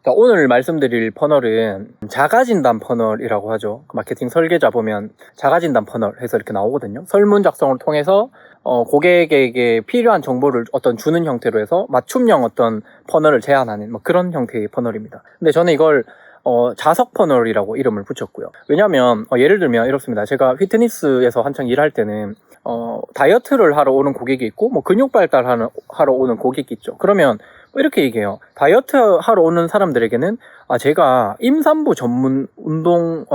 자, 오늘 말씀드릴 퍼널은 자가진단 퍼널이라고 하죠. 마케팅 설계자 보면 자가진단 퍼널 해서 이렇게 나오거든요. 설문 작성을 통해서 고객에게 필요한 정보를 어떤 주는 형태로 해서 맞춤형 어떤 퍼널을 제안하는 뭐 그런 형태의 퍼널입니다. 근데 저는 이걸 자석 퍼널이라고 이름을 붙였고요. 왜냐면 예를 들면 이렇습니다. 제가 피트니스에서 한창 일할 때는 다이어트를 하러 오는 고객이 있고 뭐 근육 발달 하러 오는 고객이 있죠. 그러면 이렇게 얘기해요. 다이어트 하러 오는 사람들에게는 제가 임산부 전문 운동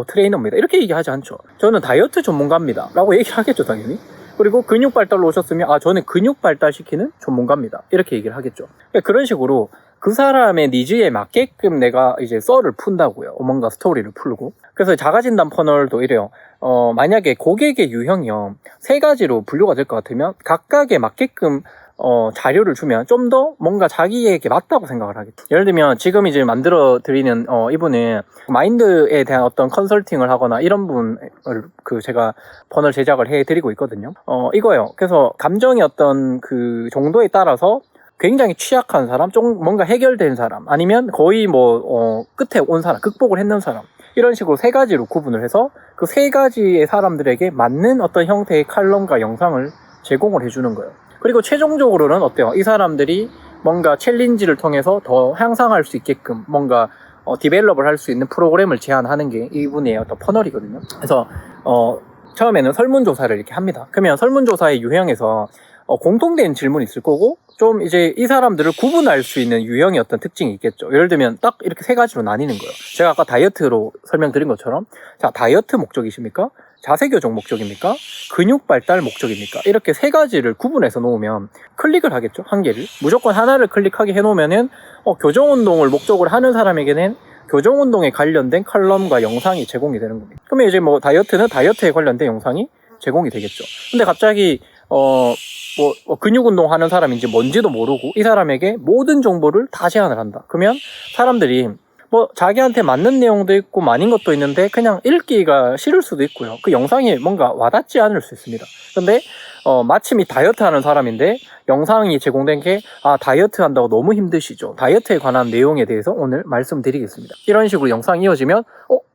트레이너입니다. 이렇게 얘기하지 않죠. 저는 다이어트 전문가입니다. 라고 얘기를 하겠죠, 당연히. 그리고 근육 발달로 오셨으면 저는 근육 발달시키는 전문가입니다. 이렇게 얘기를 하겠죠. 그런 식으로 그 사람의 니즈에 맞게끔 내가 이제 썰을 푼다고요. 뭔가 스토리를 풀고. 그래서 자가진단 퍼널도 이래요. 만약에 고객의 유형이요. 3가지로 분류가 될 것 같으면 각각에 맞게끔 자료를 주면 좀 더 뭔가 자기에게 맞다고 생각을 하겠죠. 예를 들면 지금 이제 만들어 드리는 이분은 마인드에 대한 어떤 컨설팅을 하거나 이런 분을 제가 퍼널 제작을 해 드리고 있거든요. 이거요. 그래서 감정의 어떤 그 정도에 따라서 굉장히 취약한 사람, 좀 뭔가 해결된 사람, 아니면 거의 끝에 온 사람, 극복을 했는 사람, 이런 식으로 3가지로 구분을 해서 그 3가지의 사람들에게 맞는 어떤 형태의 칼럼과 영상을 제공을 해주는 거예요. 그리고 최종적으로는 어때요? 이 사람들이 뭔가 챌린지를 통해서 더 향상할 수 있게끔 뭔가 디벨롭을 할 수 있는 프로그램을 제안하는 게 이분의 어떤 퍼널이거든요. 그래서 처음에는 설문조사를 이렇게 합니다. 그러면 설문조사의 유형에서 공통된 질문이 있을 거고 좀 이제 이 사람들을 구분할 수 있는 유형의 어떤 특징이 있겠죠. 예를 들면 딱 이렇게 3가지로 나뉘는 거예요. 제가 아까 다이어트로 설명드린 것처럼 자, 다이어트 목적이십니까? 자세 교정 목적입니까? 근육 발달 목적입니까? 이렇게 3가지를 구분해서 놓으면 클릭을 하겠죠. 한 개를. 무조건 하나를 클릭하게 해놓으면은 교정 운동을 목적으로 하는 사람에게는 교정 운동에 관련된 컬럼과 영상이 제공이 되는 겁니다. 그러면 이제 다이어트는 다이어트에 관련된 영상이 제공이 되겠죠. 근데 갑자기 근육 운동 하는 사람인지 뭔지도 모르고 이 사람에게 모든 정보를 다 제안을 한다. 그러면 사람들이 자기한테 맞는 내용도 있고 아닌 것도 있는데 그냥 읽기가 싫을 수도 있고요. 그 영상이 뭔가 와닿지 않을 수 있습니다. 근데 마침 이 다이어트 하는 사람인데 영상이 제공된 게 다이어트 한다고 너무 힘드시죠. 다이어트에 관한 내용에 대해서 오늘 말씀드리겠습니다. 이런 식으로 영상이 이어지면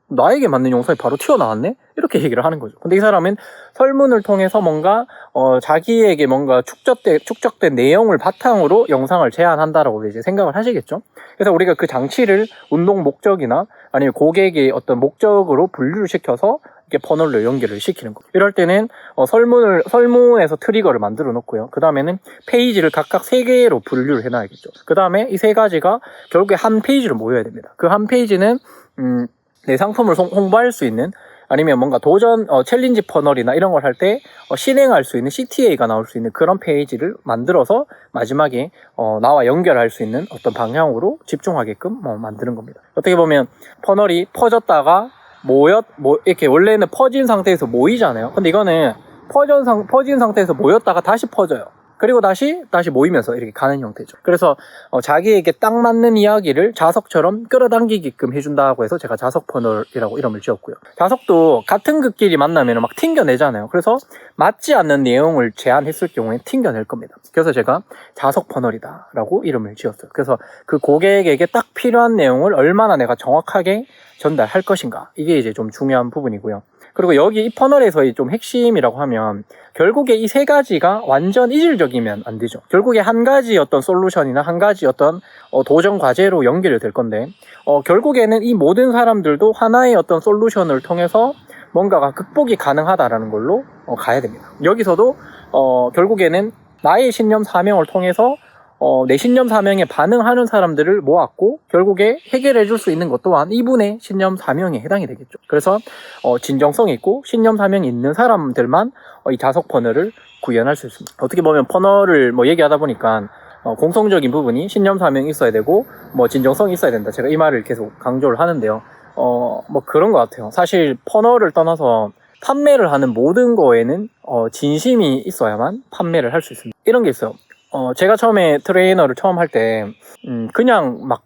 나에게 맞는 영상이 바로 튀어나왔네? 이렇게 얘기를 하는 거죠. 근데 이 사람은 설문을 통해서 뭔가 자기에게 뭔가 축적된 내용을 바탕으로 영상을 제안한다라고 이제 생각을 하시겠죠. 그래서 우리가 그 장치를 운동 목적이나 아니면 고객의 어떤 목적으로 분류를 시켜서 이렇게 퍼널로 연결을 시키는 거예요. 이럴 때는 설문에서 트리거를 만들어 놓고요. 그 다음에는 페이지를 각각 3개로 분류를 해놔야겠죠. 그 다음에 이 3가지가 결국에 한 페이지로 모여야 됩니다. 그 한 페이지는 내 상품을 홍보할 수 있는 아니면 뭔가 도전 챌린지 퍼널이나 이런 걸 할 때 실행할 수 있는 CTA가 나올 수 있는 그런 페이지를 만들어서 마지막에 나와 연결할 수 있는 어떤 방향으로 집중하게끔 만드는 겁니다. 어떻게 보면 퍼널이 퍼졌다가 이렇게 원래는 퍼진 상태에서 모이잖아요. 근데 이거는 퍼진 상태에서 모였다가 다시 퍼져요. 그리고 다시 모이면서 이렇게 가는 형태죠. 그래서 자기에게 딱 맞는 이야기를 자석처럼 끌어당기게끔 해준다고 해서 제가 자석 퍼널이라고 이름을 지었고요. 자석도 같은 극끼리 만나면 막 튕겨내잖아요. 그래서 맞지 않는 내용을 제안했을 경우에 튕겨낼 겁니다. 그래서 제가 자석 퍼널이다 라고 이름을 지었어요. 그래서 그 고객에게 딱 필요한 내용을 얼마나 내가 정확하게 전달할 것인가, 이게 이제 좀 중요한 부분이고요. 그리고 여기 이 퍼널에서의 좀 핵심이라고 하면 결국에 이 3가지가 완전 이질적이면 안 되죠. 결국에 한 가지 어떤 솔루션이나 한 가지 어떤 도전 과제로 연결이 될 건데 결국에는 이 모든 사람들도 하나의 어떤 솔루션을 통해서 뭔가가 극복이 가능하다라는 걸로 가야 됩니다. 여기서도 결국에는 나의 신념 사명을 통해서 내 신념 사명에 반응하는 사람들을 모았고 결국에 해결해 줄 수 있는 것 또한 이분의 신념 사명에 해당이 되겠죠. 그래서 진정성 있고 신념 사명이 있는 사람들만 이 자석 퍼널을 구현할 수 있습니다. 어떻게 보면 퍼널을 얘기하다 보니까 공통적인 부분이 신념 사명이 있어야 되고 진정성이 있어야 된다. 제가 이 말을 계속 강조를 하는데요. 그런 것 같아요. 사실 퍼널을 떠나서 판매를 하는 모든 거에는 진심이 있어야만 판매를 할 수 있습니다. 이런 게 있어요. 제가 처음에 트레이너를 처음 할 때 그냥 막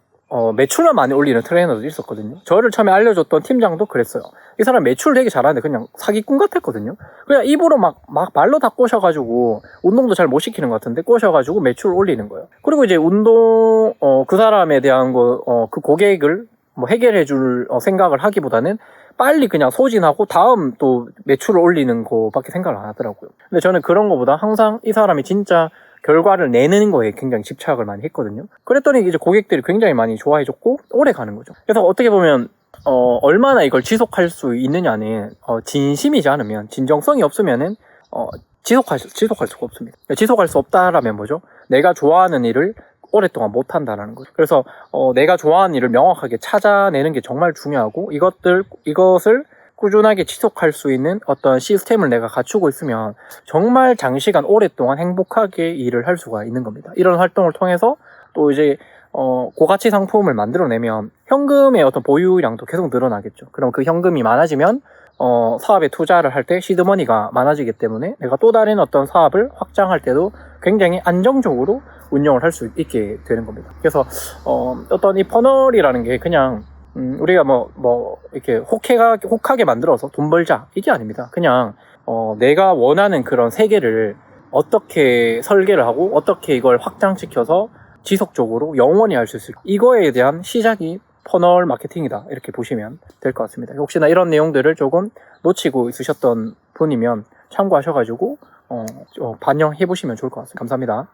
매출만 많이 올리는 트레이너도 있었거든요. 저를 처음에 알려줬던 팀장도 그랬어요. 이 사람 매출 되게 잘하는데 그냥 사기꾼 같았거든요. 그냥 입으로 막 말로 다 꼬셔가지고 운동도 잘 못 시키는 것 같은데 꼬셔가지고 매출 올리는 거예요. 그리고 이제 운동 그 사람에 대한 그 고객을 뭐 해결해줄 생각을 하기보다는 빨리 그냥 소진하고 다음 또 매출을 올리는 거밖에 생각을 안 하더라고요. 근데 저는 그런 거보다 항상 이 사람이 진짜 결과를 내는 거에 굉장히 집착을 많이 했거든요. 그랬더니 이제 고객들이 굉장히 많이 좋아해줬고 오래 가는 거죠. 그래서 어떻게 보면 얼마나 이걸 지속할 수 있느냐는 진심이지 않으면, 진정성이 없으면은 지속할 수가 없습니다. 지속할 수 없다라면 뭐죠? 내가 좋아하는 일을 오랫동안 못한다라는 거죠. 그래서 내가 좋아하는 일을 명확하게 찾아내는 게 정말 중요하고, 이것을 꾸준하게 지속할 수 있는 어떤 시스템을 내가 갖추고 있으면 정말 장시간 오랫동안 행복하게 일을 할 수가 있는 겁니다. 이런 활동을 통해서 또 이제 고가치 상품을 만들어내면 현금의 어떤 보유량도 계속 늘어나겠죠. 그럼 그 현금이 많아지면 사업에 투자를 할 때 시드머니가 많아지기 때문에 내가 또 다른 어떤 사업을 확장할 때도 굉장히 안정적으로 운영을 할 수 있게 되는 겁니다. 그래서 어떤 이 퍼널이라는 게 그냥 우리가 이렇게 혹하게 만들어서 돈 벌자, 이게 아닙니다. 그냥 내가 원하는 그런 세계를 어떻게 설계를 하고 어떻게 이걸 확장시켜서 지속적으로 영원히 할 수 있을까, 이거에 대한 시작이 퍼널 마케팅이다, 이렇게 보시면 될 것 같습니다. 혹시나 이런 내용들을 조금 놓치고 있으셨던 분이면 참고하셔가지고 반영해 보시면 좋을 것 같습니다. 감사합니다.